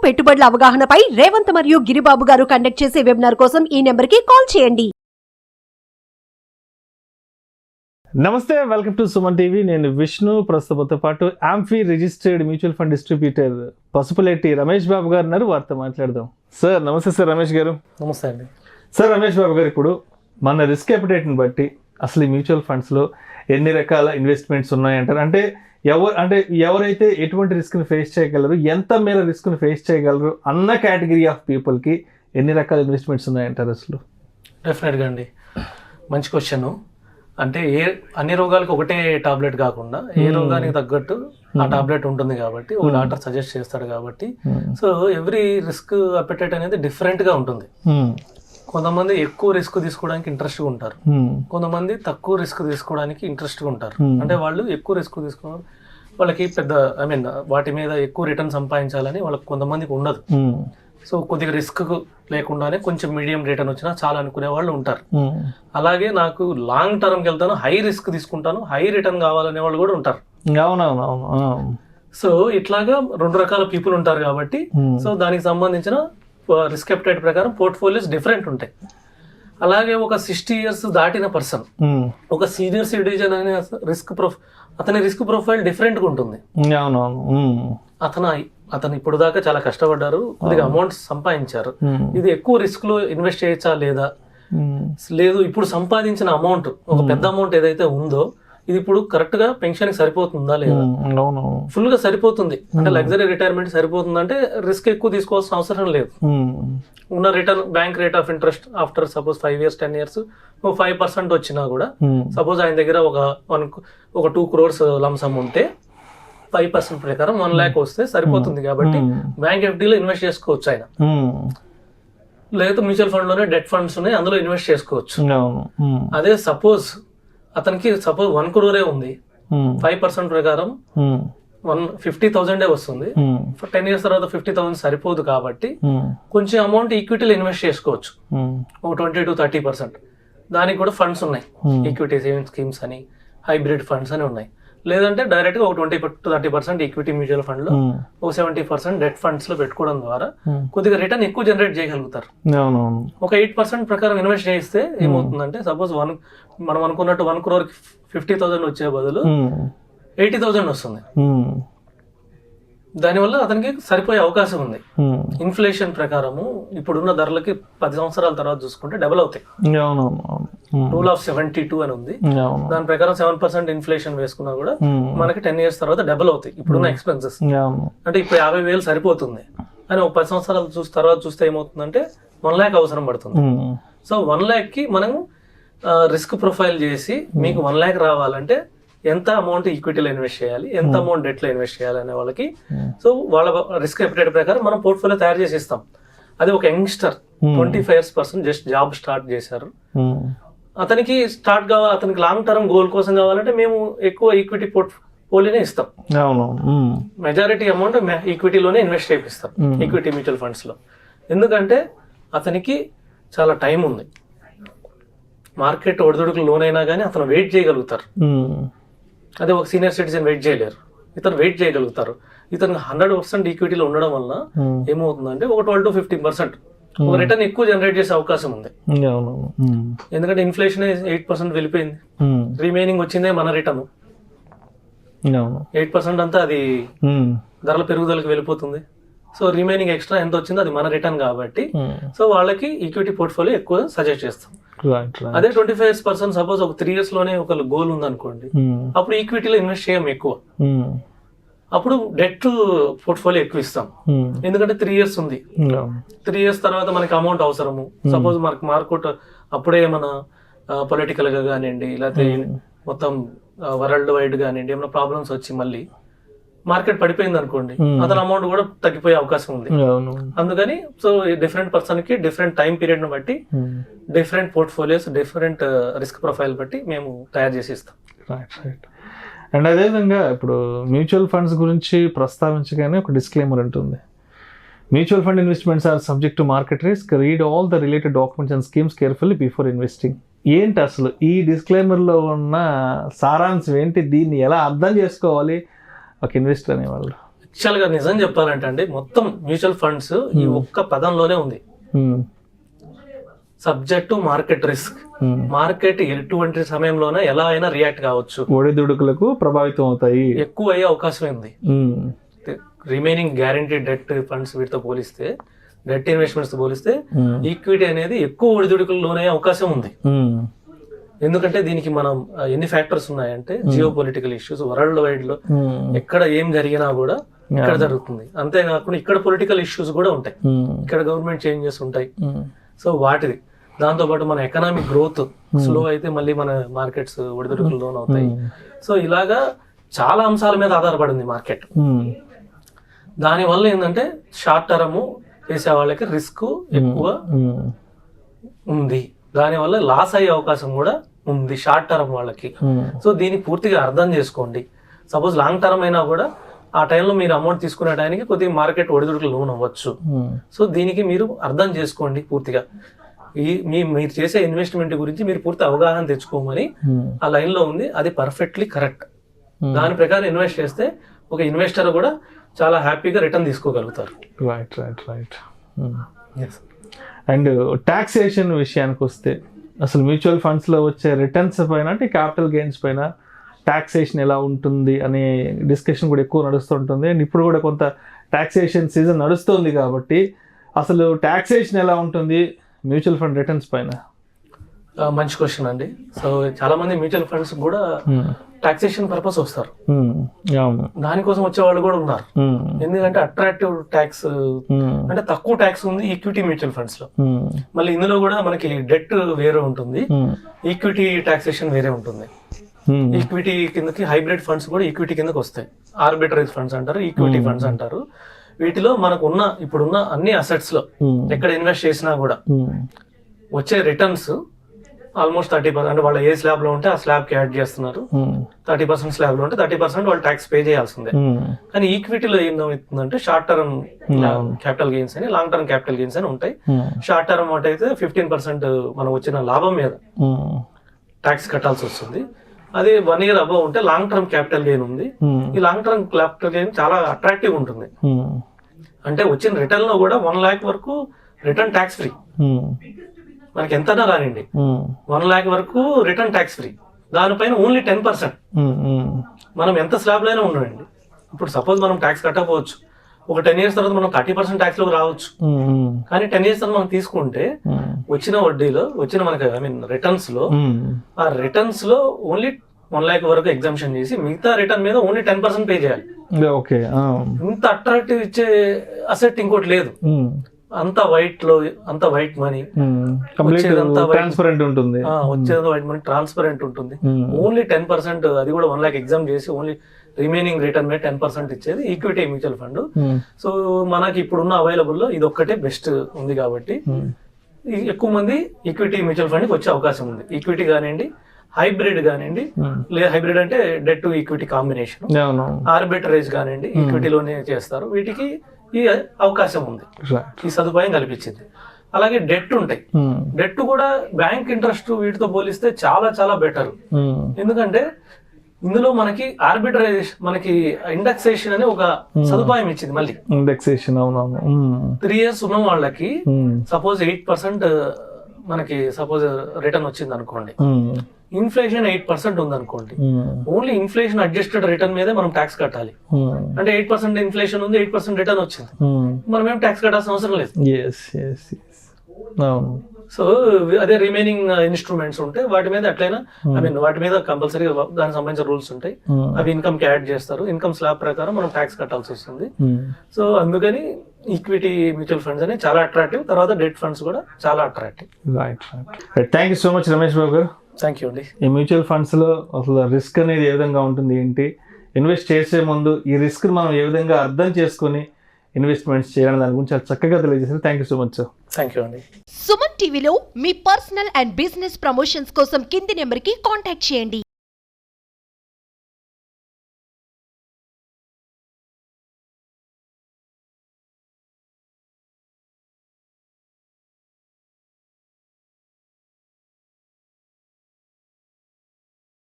పెట్టుబడుల అవగాహనపై రేవంత్ మరియు గిరిబాబు గారు కండక్ట్ చేసే వెబినార్ కోసం ఈ నెంబర్కి కాల్ చేయండి. నమస్తే, వెల్కమ్ టు సుమన్ టీవీ. నేను విష్ణు. ప్రస్తుతంతో పాటు AMFI registered mutual fund distributor Pasupuleti Ramesh Babu గారు ఉన్నారు. వారితో మాట్లాడదాం. సార్ నమస్తే. సార్ రమేష్ గారు. నమస్తే అండి. సార్ రమేష్ బాబు గారు, ఇప్పుడు మన రిస్క్ అపిటైట్ని బట్టి అసలు ఈ మ్యూచువల్ ఫండ్స్లో ఎన్ని రకాల ఇన్వెస్ట్మెంట్స్ ఉన్నాయంటారు? అంటే ఎవరైతే ఎటువంటి రిస్క్ని ఫేస్ చేయగలరు, ఎంత మేర రిస్క్ని ఫేస్ చేయగలరు అన్న కేటగిరీ ఆఫ్ పీపుల్కి ఎన్ని రకాల ఇన్వెస్ట్మెంట్స్ ఉన్నాయంటారు అసలు? డెఫినెట్గా అండి, మంచి క్వశ్చన్. అంటే అన్ని రోగాలకు ఒకటే టాబ్లెట్ కాకుండా ఏ రోగానికి తగ్గట్టు ఆ టాబ్లెట్ ఉంటుంది కాబట్టి ఒక డాక్టర్ సజెస్ట్ చేస్తాడు కాబట్టి సో ఎవ్రీ రిస్క్ అపెటైట్ అనేది డిఫరెంట్గా ఉంటుంది. కొంతమంది ఎక్కువ రిస్క్ తీసుకోవడానికి ఇంట్రెస్ట్గా ఉంటారు, కొంతమంది తక్కువ రిస్క్ తీసుకోవడానికి ఇంట్రెస్ట్గా ఉంటారు. అంటే వాళ్ళు ఎక్కువ రిస్క్ తీసుకోవడం వాళ్ళకి పెద్ద వాటి మీద ఎక్కువ రిటర్న్ సంపాదించాలని వాళ్ళకి కొంతమందికి ఉండదు. సో కొద్దిగా రిస్క్ లేకుండానే కొంచెం మీడియం రిటర్న్ వచ్చినా చాలా అనుకునే వాళ్ళు ఉంటారు. అలాగే నాకు లాంగ్ టర్మ్కి వెళ్తాను, హై రిస్క్ తీసుకుంటాను, హై రిటర్న్ కావాలనే వాళ్ళు కూడా ఉంటారు. సో ఇట్లాగా రెండు రకాల పీపుల్ ఉంటారు కాబట్టి సో దానికి సంబంధించిన రిస్క్ అపెటైట్ ప్రకారం పోర్ట్ఫోలియోస్ డిఫరెంట్ ఉంటాయి. అలాగే ఒక 60 years దాటిన పర్సన్, ఒక సీనియర్ సిటిజన్ అనే అతని రిస్క్ ప్రొఫైల్ డిఫరెంట్గా ఉంటుంది. అతను ఇప్పుడు దాకా చాలా కష్టపడ్డారు, కొద్దిగా అమౌంట్ సంపాదించారు. ఇది ఎక్కువ రిస్క్ లో ఇన్వెస్ట్ చేయొచ్చా లేదా, లేదు ఇప్పుడు సంపాదించిన అమౌంట్ ఒక పెద్ద అమౌంట్ ఏదైతే ఉందో ఇది ఇప్పుడు కరెక్ట్ గా పెన్షన్ కి సరిపోతుందా లేదా, ఫుల్ గా సరిపోతుంది అంటే లగ్జరీ రిటైర్మెంట్ సరిపోతుంది అంటే రిస్క్ ఎక్కువ తీసుకోవాల్సిన అవసరం లేదు. ఉన్న return bank rate of interest after suppose 5 years 10 years 5% వచ్చినా కూడా సపోజ్ ఆయన దగ్గర ఒక 2 crores లంసమ్ ఉంటే 5% ప్రకారం 1 lakh వస్తే సరిపోతుంది కాబట్టి బ్యాంక్ ఎఫ్డీలో ఇన్వెస్ట్ చేసుకోవచ్చు ఆయన. లేదా మ్యూచువల్ ఫండ్ లోనే డెట్ ఫండ్స్ ఉన్నాయి, అందులో ఇన్వెస్ట్ చేసుకోవచ్చు. అదే సపోజ్ అతనికి 1 crore ఉంది, 5% ప్రకారం 50,000 వస్తుంది. 10 years తర్వాత 50,000 సరిపోదు కాబట్టి కొంచెం అమౌంట్ ఈక్విటీలో ఇన్వెస్ట్ చేసుకోవచ్చు, ఒక 20 to 30%. దానికి కూడా ఫండ్స్ ఉన్నాయి, ఈక్విటీ సేవింగ్ స్కీమ్స్ అని, హైబ్రిడ్ ఫండ్స్ అని ఉన్నాయి. లేదంటే డైరెక్ట్ గా ఒక 20 to 30% ఈక్విటీ మ్యూచువల్ ఫండ్ లో, ఒక 70% డెట్ ఫండ్స్ లో పెట్టుకోవడం ద్వారా కొద్దిగా రిటర్న్ ఎక్కువ జనరేట్ చేయగలుగుతారు. ఒక 8% ప్రకారం ఇన్వెస్ట్ చేస్తే ఏమవుతుందంటే సపోజ్ మనం అనుకున్నట్టు 1 crore 50,000 వచ్చే బదులు 80,000 వస్తుంది. దానివల్ల అతనికి సరిపోయే అవకాశం ఉంది. ఇన్ఫ్లేషన్ ప్రకారము ఇప్పుడున్న ధరలకి 10 సంవత్సరాల తర్వాత చూసుకుంటే డబుల్ అవుతాయి. రూల్ ఆఫ్ 72 అని ఉంది, దాని ప్రకారం 7% ఇన్ఫ్లేషన్ వేసుకున్నా కూడా మనకి 10 years తర్వాత డబుల్ అవుతాయి ఇప్పుడున్న ఎక్స్పెన్సెస్. అంటే ఇప్పుడు 50,000 సరిపోతుంది అని ఒక 10 సంవత్సరాలు తర్వాత చూస్తే ఏమవుతుందంటే 1 lakh అవసరం పడుతుంది. సో 1 lakh కి మనం రిస్క్ ప్రొఫైల్ చేసి మీకు 1 lakh రావాలంటే ఎంత అమౌంట్ ఈక్విటీలో ఇన్వెస్ట్ చేయాలి, ఎంత అమౌంట్ డెట్ లో ఇన్వెస్ట్ చేయాలి అనే వాళ్ళకి సో వాళ్ళ రిస్క్ అపెటైట్ ప్రకారం మనం పోర్ట్ఫోలియో తయారు చేసి ఇస్తాం. అది ఒక youngster 25 years person just job start చేశారు, అతనికి అతనికి లాంగ్ టర్మ్ గోల్ కోసం కావాలంటే మేము ఎక్కువ ఈక్విటీ పోర్ట్ఫోలియోనే ఇస్తాం. మెజారిటీ అమౌంట్ ఈక్విటీలోనే ఇన్వెస్ట్ చేపిస్తాం, ఈక్విటీ మ్యూచువల్ ఫండ్స్ లో. ఎందుకంటే అతనికి చాలా టైం ఉంది, మార్కెట్ ఒడిదుడుకులు లోనైనా కానీ అతను వెయిట్ చేయగలుగుతారు. అదే ఒక సీనియర్ సిటిజన్ వెయిట్ చేయలేరు, ఇతను వెయిట్ చేయగలుగుతారు. ఇతను 100% ఈక్విటీలో ఉండడం వల్ల ఏమవుతుందంటే ఒక 12 to 15% ఒక రిటర్న్ ఎక్కువ జనరేట్ చేసే అవకాశం ఉంది. ఎందుకంటే ఇన్ఫ్లేషన్ 8% వెళ్ళిపోయింది, రిమైనింగ్ వచ్చిందే మన రిటర్న్. 8% అంతా అది ధరల పెరుగుదలకు వెళ్ళిపోతుంది. సో రిమైనింగ్ ఎక్స్ట్రా ఎంత వచ్చిందో అది మన రిటర్న్ కాబట్టి సో వాళ్ళకి ఈక్విటీ పోర్ట్ఫోలియో ఎక్కువ సజెస్ట్ చేస్తాం. అదే 25 years పర్సన్ సపోజ్ ఒక 3 years లోనే ఒక గోల్ ఉందనుకోండి, అప్పుడు ఈక్విటీలో ఇన్వెస్ట్ చేయం ఎక్కువ, అప్పుడు డెట్ పోర్ట్ఫోలియో ఎక్కువ ఇస్తాం. ఎందుకంటే 3 years ఉంది, 3 years తర్వాత మనకి అమౌంట్ అవసరము. సపోజ్ మనకి మార్కెట్ అప్పుడే ఏమైనా పొలిటికల్ గా కానివ్వండి, లేకపోతే మొత్తం వరల్డ్ వైడ్ కానివ్వండి ఏమైనా ప్రాబ్లమ్స్ వచ్చి మళ్ళీ మార్కెట్ పడిపోయింది అనుకోండి, అతని అమౌంట్ కూడా తగ్గిపోయే అవకాశం ఉంది. అందుకని సో డిఫరెంట్ పర్సన్ కి డిఫరెంట్ టైం పీరియడ్ ని బట్టి different portfolios different risk profile బట్టి మేము తయారు చేసి ఇస్తాం. అండ్ అదేవిధంగా ఇప్పుడు మ్యూచువల్ ఫండ్స్ గురించి ప్రస్తావించగానే ఒక డిస్క్లైమర్ ఉంటుంది. Mutual fund investments are subject to market risk, read all the related documents and schemes carefully before investing. ఏంటి అసలు ఈ డిస్క్లైమర్లో ఉన్న సారాంశం ఏంటి, దీన్ని ఎలా అర్థం చేసుకోవాలి ఒక ఇన్వెస్టర్ అనేవాళ్ళు? యాక్చువల్ గా నిజం చెప్పాలంటే అండి, మొత్తం మ్యూచువల్ ఫండ్స్ ఈ ఒక్క పదంలోనే ఉంది. Subject to market risk. Market ఎటువంటి సమయంలోనే ఎలా అయినా రియాక్ట్ కావచ్చు, ఒడిదుడుకులకు ప్రభావితం అవుతాయి, ఎక్కువ అయ్యే అవకాశం ఉంది. రిమైనింగ్ గ్యారంటీ డెట్ ఫండ్స్ వీటితో పోలిస్తే, డెట్ ఇన్వెస్ట్మెంట్స్ తో పోలిస్తే ఈక్విటీ అనేది ఎక్కువ ఒడిదుడుకులు లోనే అవకాశం ఉంది. ఎందుకంటే దీనికి మనం ఎన్ని ఫ్యాక్టర్స్ ఉన్నాయంటే, geo political issues world wide లో ఎక్కడ ఏం జరిగినా కూడా ఇక్కడ జరుగుతుంది. అంతేకాకుండా ఇక్కడ పొలిటికల్ ఇష్యూస్ కూడా ఉంటాయి, ఇక్కడ గవర్నమెంట్ చేంజెస్ ఉంటాయి. సో వాటిది దాంతో పాటు మన ఎకనామిక్ గ్రోత్ స్లో అయితే మళ్ళీ మన మార్కెట్స్ ఒడిదుడుకులు లోన్ అవుతాయి. సో ఇలాగా చాలా అంశాల మీద ఆధారపడింది మార్కెట్. దానివల్ల ఏంటంటే షార్ట్ టర్మ్ చేసే వాళ్ళకి రిస్క్ ఎక్కువ ఉంది, దానివల్ల లాస్ అయ్యే అవకాశం కూడా ఉంది షార్ట్ టర్మ్ వాళ్ళకి. సో దీన్ని పూర్తిగా అర్థం చేసుకోండి. సపోజ్ లాంగ్ టర్మ్ అయినా కూడా ఆ టైంలో మీరు అమౌంట్ తీసుకునే టైంకి కొద్దిగా మార్కెట్ ఒడిదుడుకులు లోన్ అవ్వచ్చు. సో దీనికి మీరు అర్థం చేసుకోండి పూర్తిగా. మీరు చేసే ఇన్వెస్ట్మెంట్ గురించి మీరు పూర్తి అవగాహన తెచ్చుకోమని ఆ లైన్ లో ఉంది. అది పర్ఫెక్ట్లీ కరెక్ట్. దాని ప్రకారం ఇన్వెస్ట్ చేస్తే ఒక ఇన్వెస్టర్ కూడా చాలా హ్యాపీగా రిటర్న్ తీసుకోగలుగుతారు. Right right right. And taxation విషయానికి వస్తే అసలు మ్యూచువల్ ఫండ్స్లో వచ్చే రిటర్న్స్ పైన అంటే క్యాపిటల్ గెయిన్స్ పైన టాక్సేషన్ ఎలా ఉంటుంది అనే డిస్కషన్ కూడా ఎక్కువ నడుస్తుంటుంది. అండ్ ఇప్పుడు కూడా కొంత టాక్సేషన్ సీజన్ నడుస్తుంది కాబట్టి అసలు టాక్సేషన్ ఎలా ఉంటుంది మ్యూచువల్ ఫండ్ రిటర్న్స్ పైన? మంచి క్వశ్చన్ అండి. సో చాలా మంది మ్యూచువల్ ఫండ్స్ కూడా టాక్సేషన్ పర్పస్ వస్తారు, దానికోసం వచ్చే వాళ్ళు కూడా ఉన్నారు. ఎందుకంటే అట్రాక్టివ్ ట్యాక్స్ అంటే తక్కువ ట్యాక్స్ ఉంది ఈక్విటీ మ్యూచువల్ ఫండ్స్ లో. మళ్ళీ ఇందులో కూడా మనకి డెట్ వేరే ఉంటుంది, ఈక్విటీ టాక్సేషన్ వేరే ఉంటుంది. ఈక్విటీ కిందకి హైబ్రిడ్ ఫండ్స్ కూడా ఈక్విటీ కిందకి వస్తాయి. ఆర్బిట్రేజ్ ఫండ్స్ అంటారు, ఈక్విటీ ఫండ్స్ అంటారు. వీటిలో మనకు ఇప్పుడున్న అన్ని అసెట్స్ లో ఎక్కడ ఇన్వెస్ట్ చేసినా కూడా వచ్చే రిటర్న్స్ ఆల్మోస్ట్ 30%. అంటే వాళ్ళు ఏ స్లాబ్ లో ఉంటే ఆ స్లాబ్ కి యాడ్ చేస్తున్నారు. 30% స్లాబ్ లో ఉంటే 30% వాళ్ళు ట్యాక్స్ పే చేయాల్సిందే. కానీ ఈక్విటీలో ఏమవుతుందంటే షార్ట్ టర్మ్ క్యాపిటల్ గెయిన్స్ అని, లాంగ్ టర్మ్ క్యాపిటల్ గెయిన్స్ అని ఉంటాయి. షార్ట్ టర్మ్ అంటే అయితే 15% మనం వచ్చిన లాభం మీద ట్యాక్స్ కట్టాల్సి వస్తుంది. అది 1 year అబౌవ్ ఉంటే లాంగ్ టర్మ్ క్యాపిటల్ గెయిన్ ఉంది. ఈ లాంగ్ టర్మ్ క్యాపిటల్ గెయిన్ చాలా అట్రాక్టివ్ ఉంటుంది. అంటే వచ్చిన రిటర్న్ లో కూడా 1 lakh వరకు రిటర్న్ ట్యాక్స్ ఫ్రీ. మనకి ఎంతనా రానండి 1 lakh వరకు రిటర్న్ ట్యాక్స్ ఫ్రీ. దానిపైన ఓన్లీ 10%. మనం ఎంత స్లాబ్ లో అయినా ఉండండి. ఇప్పుడు సపోజ్ మనం ట్యాక్స్ కట్టకపోవచ్చు, ఒక 10 years తర్వాత మనం 30% ట్యాక్స్ లోకి రావచ్చు. కానీ 10 years తర్వాత మనం తీసుకుంటే వచ్చిన వడ్డీలో వచ్చిన మనకి రిటర్న్స్ లో, ఆ రిటర్న్స్ లో ఓన్లీ 1 lakh వరకు ఎగ్జామ్షన్ చేసి మిగతా రిటర్న్ మీద ఓన్లీ 10% పే చేయాలి. ఇంత అట్రాక్టివ్ ఇచ్చే అసెట్ ఇంకోటి లేదు. అంత వైట్ లో అంత వైట్ మనీ ట్రాన్స్పరెంట్ ఉంటుంది, వచ్చేది వైట్ మనీ ట్రాన్స్పరెంట్ ఉంటుంది. ఓన్లీ 10%, అది కూడా 1 lakh ఎగ్జామ్ చేసి ఓన్లీ రిమైనింగ్ రిటర్న్ మీద 10% ఇచ్చేది ఈక్విటీ మ్యూచువల్ ఫండ్. సో మనకి ఇప్పుడున్న అవైలబుల్ లో ఇది ఒక్కటే బెస్ట్ ఉంది కాబట్టి ఎక్కువ మంది ఈక్విటీ మ్యూచువల్ ఫండ్ కి వచ్చే అవకాశం ఉంది. ఈక్విటీ కానివ్వండి, హైబ్రిడ్ కానివ్వండి, లేదా హైబ్రిడ్ అంటే debt to equity combination, arbitrage కానివ్వండి, ఈక్విటీలోనే చేస్తారు. వీటికి ఈ అవకాశం ఉంది, ఈ సదుపాయం కల్పించింది. అలాగే డెట్ ఉంటాయి. డెట్ కూడా బ్యాంక్ ఇంట్రెస్ట్ వీటితో పోలిస్తే చాలా చాలా బెటర్. ఎందుకంటే ఇందులో మనకి ఆర్బిట్రైజ్, మనకి ఇండెక్సేషన్ అనే ఒక సదుపాయం ఇచ్చింది. మళ్ళీ ఇండెక్సేషన్ 3 years ఉన్న వాళ్ళకి సపోజ్ 8% మనకి సపోజ్ రిటర్న్ వచ్చింది అనుకోండి, ఇన్ఫ్లేషన్ 8% ఉంది అనుకోండి, ఓన్లీ ఇన్ఫ్లేషన్ అడ్జస్టెడ్ రిటర్న్ మీదే మనం ట్యాక్స్ కట్టాలి. అంటే 8% ఇన్ఫ్లేషన్ ఉంది, 8% రిటర్న్ వచ్చింది, మనం ఏం ట్యాక్స్ కట్టాల్సిన అవసరం లేదు. సో అదే రిమైనింగ్ ఇన్స్ట్రుమెంట్స్ ఉంటాయి, వాటి మీద అట్లయినా వాటి మీద కంపల్సరీగా దానికి సంబంధించిన రూల్స్ ఉంటాయి. అవి ఇన్కమ్ కి యాడ్ చేస్తారు. ఇన్కమ్ స్లాబ్ ప్రకారం మనం ట్యాక్స్ కట్టాల్సి వస్తుంది. సో అందుకని ఈక్విటీ మ్యూచువల్ ఫండ్స్ అనేవి చాలా అట్రాక్టివ్. తర్వాత డెట్ ఫండ్స్ కూడా చాలా attractive. Thank you so much Ramesh Babu గారు. థ్యాంక్ యూ అండి. ఈ మ్యూచువల్ ఫండ్స్ లో అసలు రిస్క్ అనేది ఏ విధంగా ఉంటుంది, ఏంటి, ఇన్వెస్ట్ చేసే ముందు ఈ రిస్క్ మనం ఏ విధంగా అర్థం చేసుకుని ఇన్వెస్ట్మెంట్స్ చేయాలని దాని గురించి చాలా చక్కగా తెలియజేశారు. Thank you so much sir. Thank you అండి. సుమన్ టీవీలో మీ పర్సనల్ అండ్ బిజినెస్ ప్రమోషన్స్ కోసం కింది నెంబర్కి కాంటాక్ట్ చేయండి.